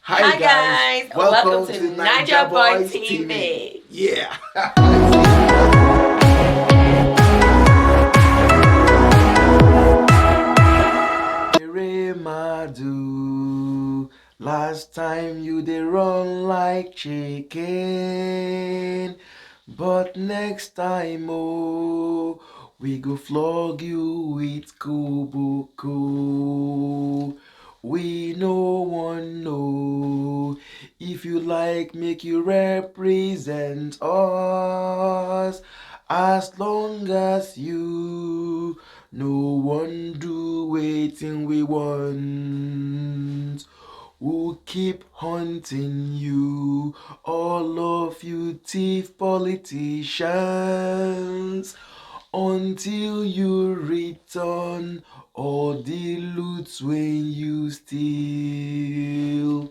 Hi guys, welcome to Niger Boy TV. Yeah. Ekweremadu, last time you did run like chicken, but next time we go flog you with kubuku. We no one know if you like make you represent us, as long as you no one do waiting we want. We'll keep hunting you, all of you thief politicians, until you return all the loot when you steal.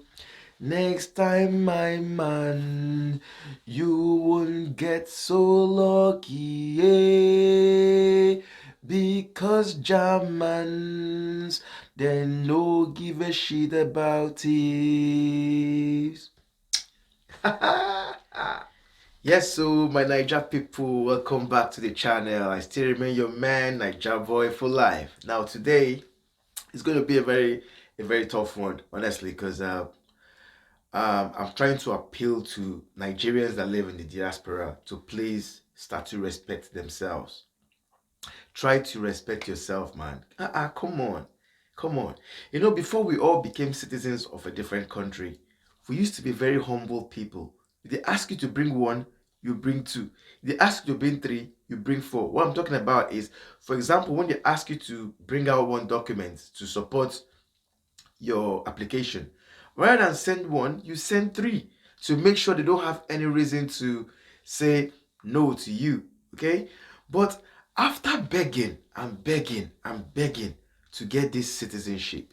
Next time, my man, you won't get so lucky, because Germans, they no give a shit about it. Yes, so my Niger people, welcome back to the channel. I still remain your man, Niger boy for life. Now today, it's going to be a very tough one, honestly, because I'm trying to appeal to Nigerians that live in the diaspora to please start to respect themselves. Try to respect yourself, man. Come on. Come on. You know, before we all became citizens of a different country, we used to be very humble people. If they ask you to bring one, you bring two. If they ask you to bring three, you bring four. What I'm talking about is, for example, when they ask you to bring out one document to support your application, rather than send one, you send three to make sure they don't have any reason to say no to you. Okay? But after begging and begging and begging to get this citizenship,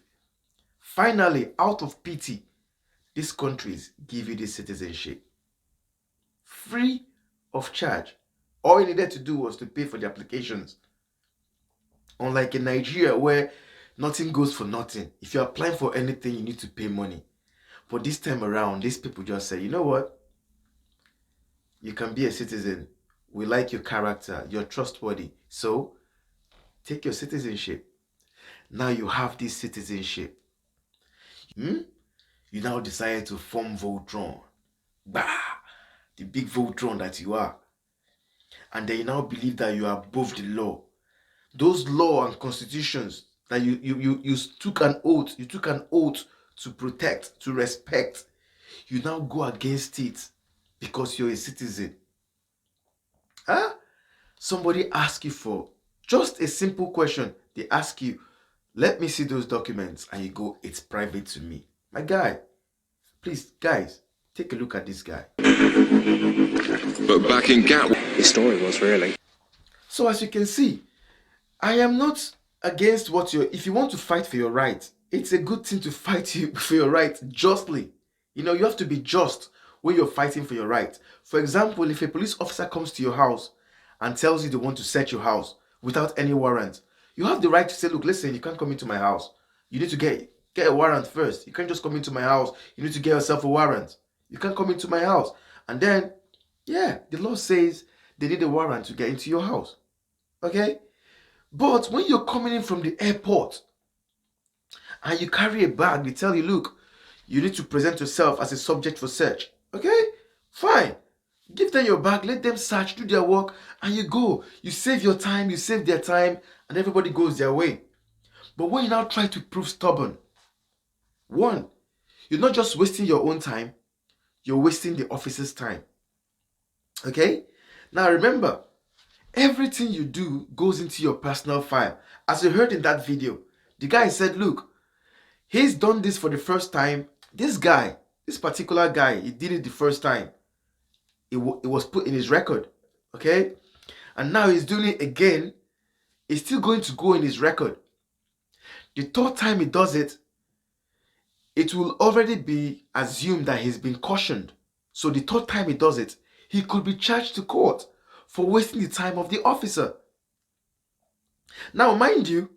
finally, out of pity, these countries give you this citizenship free of charge. All you needed to do was to pay for the applications. Unlike in Nigeria, where nothing goes for nothing. If you're applying for anything, you need to pay money. But this time around, these people just say, you know what? You can be a citizen. We like your character. You're trustworthy. So, take your citizenship. Now you have this citizenship. You now decide to form Voltron. Bah! The big Voltron that you are. And then you now believe that you are above the law. Those law and constitutions that you took an oath, to protect, to respect, you now go against it because you're a citizen. Huh? Somebody asks you for just a simple question. They ask you, let me see those documents, and you go, it's private to me. My guy, please, guys, take a look at this guy. But back in Gatwick, his story was really. So as you can see, I am not against what you're... If you want to fight for your right, it's a good thing to fight for your right justly. You know, you have to be just when you're fighting for your right. For example, if a police officer comes to your house and tells you they want to search your house without any warrant, you have the right to say, look, listen, you can't come into my house. You need to get a warrant first. You can't just come into my house. You need to get yourself a warrant. You can't come into my house. And then, yeah, the law says they need a warrant to get into your house. Okay? But when you're coming in from the airport and you carry a bag, they tell you, look, you need to present yourself as a subject for search. Okay? Fine. Give them your bag, let them search, do their work, and you go. You save your time, you save their time, and everybody goes their way. But when you now try to prove stubborn, one, you're not just wasting your own time, you're wasting the officer's time. Okay? Now remember, everything you do goes into your personal file. As you heard in that video, the guy said, look, he's done this for the first time. This particular guy, he did it the first time. It was put in his record, okay? And now he's doing it again. It's still going to go in his record. The third time he does it, it will already be assumed that he's been cautioned. So the third time he does it, he could be charged to court for wasting the time of the officer. Now, mind you,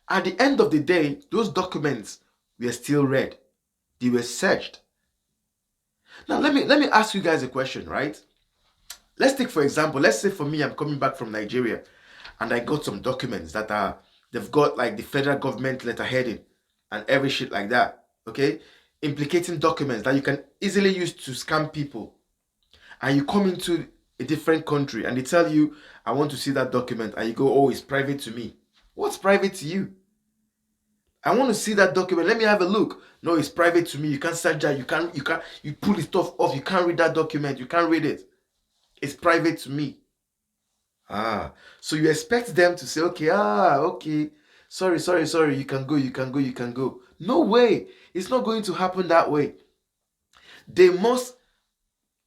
at the end of the day, those documents were still read. They were searched. Now let me ask you guys a question, right? Let's take for example, let's say for me, I'm coming back from Nigeria and I got some documents that they've got like the federal government letterheading and every shit like that, okay? Implicating documents that you can easily use to scam people. And you come into a different country and they tell you, I want to see that document, and you go, oh, it's private to me. What's private to you? I want to see that document. Let me have a look. No, it's private to me. You can't search that. You pull the stuff off. You can't read that document. You can't read it. It's private to me. So you expect them to say, okay. Sorry. You can go. No way. It's not going to happen that way. They must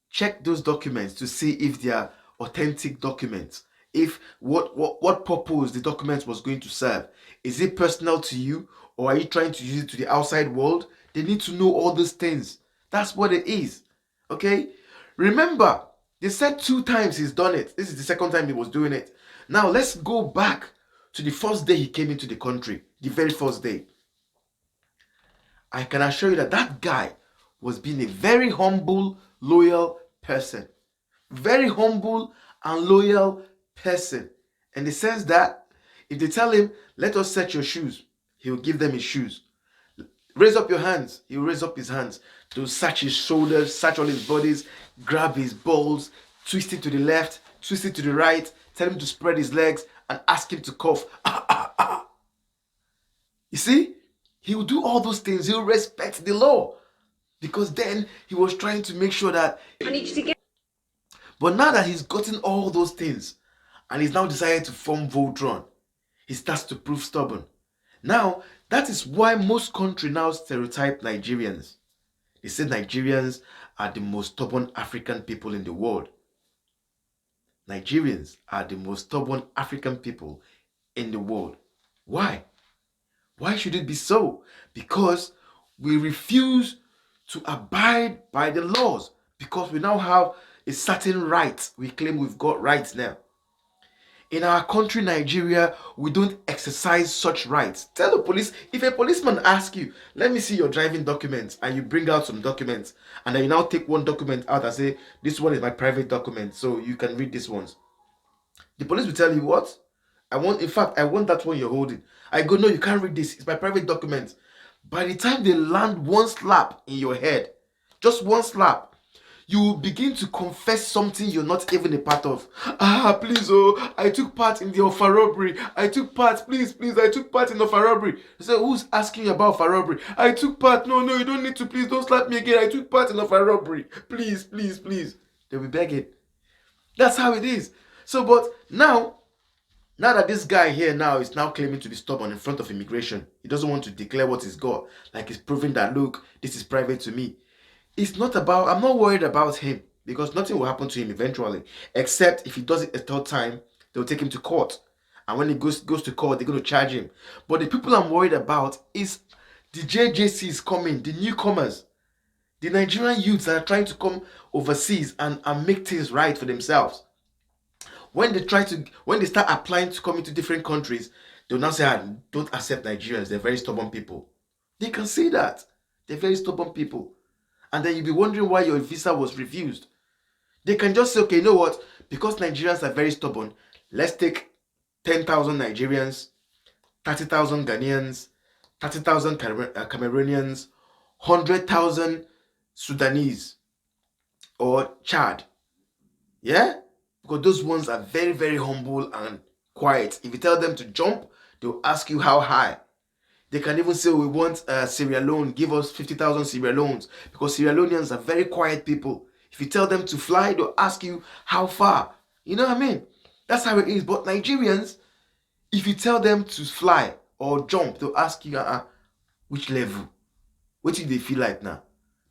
check those documents to see if they are authentic documents. If what purpose the document was going to serve. Is it personal to you, or are you trying to use it to the outside world? They need to know all these things. That's what it is. Okay? Remember, they said 2 times he's done it. This is the second time he was doing it. Now let's go back to the first day he came into the country. The very first day. I can assure you that guy was being a very humble, loyal person. Very humble and loyal person. In the sense that if they tell him, let us search your shoes, he will give them his shoes. Raise up your hands, he will raise up his hands to search his shoulders, search all his bodies, grab his balls, twist it to the left, twist it to the right, tell him to spread his legs and ask him to cough. You see, he will do all those things. He will respect the law, because then he was trying to make sure that But now that he's gotten all those things and he's now decided to form Voltron, he starts to prove stubborn. Now, that is why most countries now stereotype Nigerians. They say Nigerians are the most stubborn African people in the world. Nigerians are the most stubborn African people in the world. Why? Why should it be so? Because we refuse to abide by the laws, because we now have a certain right. We claim we've got rights now. In our country, Nigeria, we don't exercise such rights. Tell the police, if a policeman asks you, let me see your driving documents, and you bring out some documents, and then you now take one document out and say, this one is my private document, so you can read these ones. The police will tell you, what? I want that one you're holding. I go, no, you can't read this. It's my private document. By the time they land one slap in your head, just one slap, you begin to confess something you're not even a part of. Please, I took part in the offer robbery. I took part in the offer robbery. They say, who's asking you about offer robbery? I took part. No, you don't need to. Please, don't slap me again. I took part in offer robbery. Please. They'll be begging. That's how it is. So, but now that this guy here now is now claiming to be stubborn in front of immigration, he doesn't want to declare what he's got. Like he's proving that, look, this is private to me. It's not about, I'm not worried about him, because nothing will happen to him eventually, except if he does it a third time, they'll take him to court. And when he goes to court, they're going to charge him. But the people I'm worried about is the JJCs coming, the newcomers, the Nigerian youths that are trying to come overseas and make things right for themselves. When they start applying to come into different countries, they'll now say, don't accept Nigerians, they're very stubborn people. They can see that. They're very stubborn people. And then you'll be wondering why your visa was refused. They can just say, okay, you know what? Because Nigerians are very stubborn, let's take 10,000 Nigerians, 30,000 Ghanaians, 30,000 Cameroonians, 100,000 Sudanese or Chad. Yeah? Because those ones are very, very humble and quiet. If you tell them to jump, they'll ask you how high. They can even say, we want Sierra Leone, give us 50,000 Sierra Leones. Because Sierra Leoneans are very quiet people. If you tell them to fly, they'll ask you how far. You know what I mean? That's how it is. But Nigerians, if you tell them to fly or jump, they'll ask you, which level? What do they feel like now?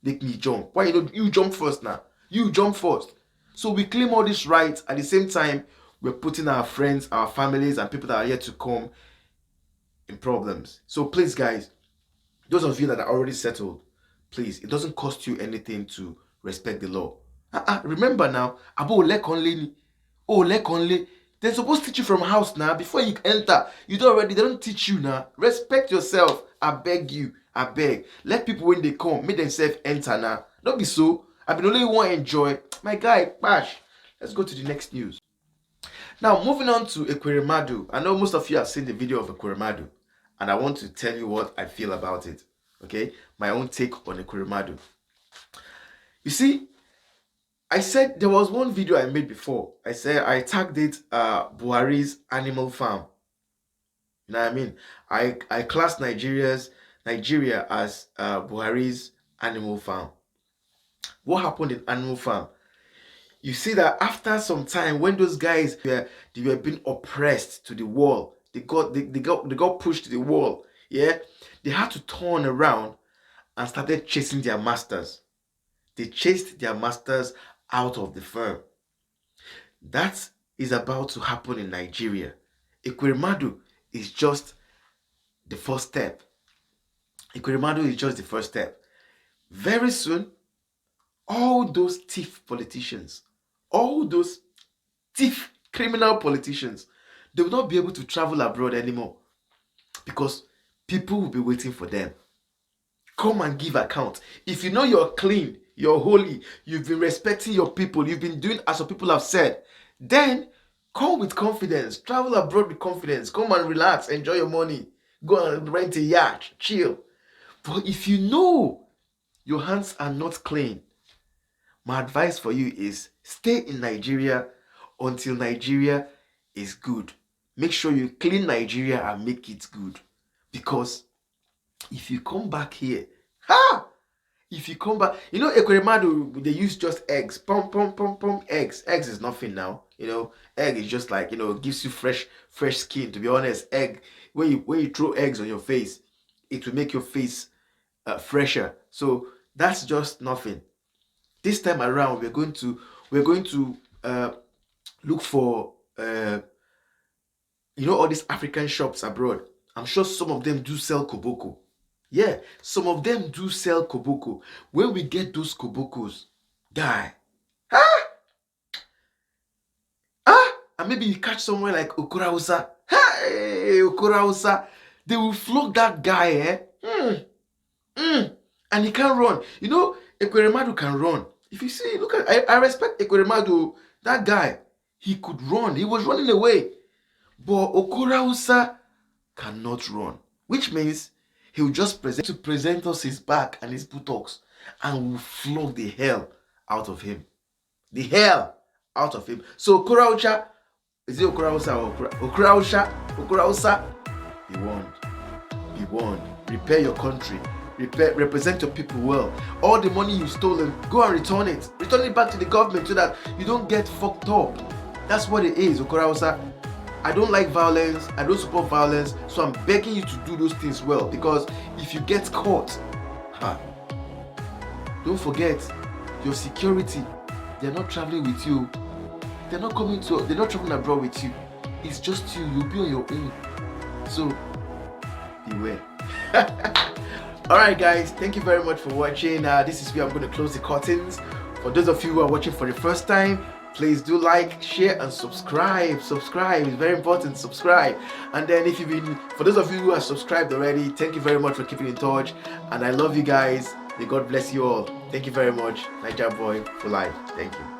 Make me jump. Why you jump first now? You jump first. So we claim all these rights. At the same time, we're putting our friends, our families, and people that are yet to come in problems. So please, guys, those of you that are already settled, please, it doesn't cost you anything to respect the law. Remember now, they're supposed to teach you from house now. Before you enter, they don't teach you now. Respect yourself. I beg you, I beg. Let people, when they come, make themselves enter now. Don't be so. I've been only want to enjoy. My guy, bash. Let's go to the next news. Now, moving on to Ekweremadu. I know most of you have seen the video of Ekweremadu, and I want to tell you what I feel about it. Okay, my own take on Ekweremadu. You see, I said there was one video I made before. I said I tagged it Buhari's Animal Farm. You know what I mean? I classed Nigeria as Buhari's Animal Farm. What happened in Animal Farm? You see that after some time, when those guys were being oppressed to the wall, they got pushed to the wall. Yeah, they had to turn around and started chasing their masters. They chased their masters out of the farm. That is about to happen in Nigeria. Ekweremadu is just the first step. Ekweremadu is just the first step. Very soon, all those thief politicians, all those thief criminal politicians, they will not be able to travel abroad anymore because people will be waiting for them. Come and give account. If you know you're clean, you're holy, you've been respecting your people, you've been doing as your people have said, then come with confidence, travel abroad with confidence, come and relax, enjoy your money, go and rent a yacht, chill. But if you know your hands are not clean, my advice for you is stay in Nigeria until Nigeria is good. Make sure you clean Nigeria and make it good. Because if you come back here, if you come back, you know, Ekweremadu, they use just eggs. Pum, eggs. Eggs is nothing now. You know, egg is just like, you know, gives you fresh skin. To be honest, egg, when you throw eggs on your face, it will make your face fresher. So that's just nothing. This time around, we're going to look for you know, all these African shops abroad. I'm sure some of them do sell koboko. Yeah, some of them do sell koboko. When we get those kobokos, guy, and maybe you catch somewhere like Okurausa. Hey, Okurausa, they will flog that guy, and he can't run. You know, Ekweremadu can run. If you see, look at, I respect Ekweremadu. That guy, he could run. He was running away. But Okurausa cannot run, which means he will just present us his back and his buttocks, and we'll flog the hell out of him. The hell out of him. So Okurausa, is it Okurausa or Okurausa? He won. He won. Repair your country. Represent your people well. All the money you've stolen, go and return it. Return it back to the government so that you don't get fucked up. That's what it is, Okurausa. I don't like violence. I don't support violence. So I'm begging you to do those things well. Because if you get caught, don't forget your security. They're not traveling with you. They're not traveling abroad with you. It's just you. You'll be on your own. So beware. Alright guys, thank you very much for watching. This is where I'm going to close the curtains. For those of you who are watching for the first time, please do like, share and subscribe. Subscribe is very important. Subscribe. And then for those of you who are subscribed already, thank you very much for keeping in touch. And I love you guys. May God bless you all. Thank you very much. Niger Boy for life. Thank you.